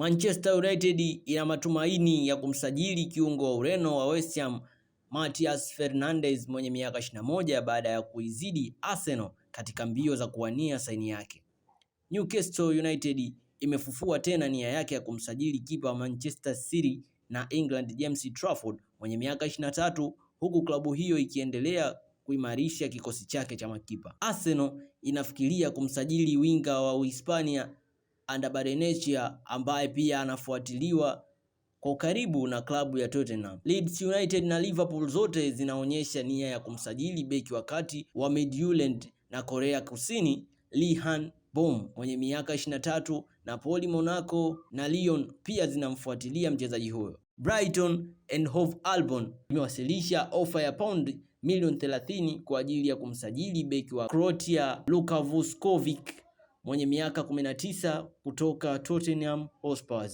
Manchester United ina matumaini ya kumsajili kiungo wa Ureno wa West Ham Matheus Fernandes mwenye miaka 21 baada ya kuizidi Arsenal katika mbio za kuwania saini yake. Newcastle United imefufua tena nia yake ya kumsajili kipa wa Manchester City na England James Trafford mwenye miaka 23, huku klabu hiyo ikiendelea kuimarisha kikosi chake cha makipa. Arsenal inafikiria kumsajili winga wa Uhispania Ander Barrenechea ambaye pia anafuatiliwa kwa karibu na klabu ya Tottenham. Leeds United na Liverpool zote zinaonyesha nia ya kumsajili beki wa kati wa Midtjylland na Korea Kusini Lee Han-bom mwenye miaka 23. Napoli, Monaco na Lyon pia zinamfuatilia mchezaji huyo. Brighton and Hove Albion imewasilisha ofa ya pound milioni 30 kwa ajili ya kumsajili beki wa Croatia Luka Vuskovic mwenye miaka 19 kutoka Tottenham Hotspur.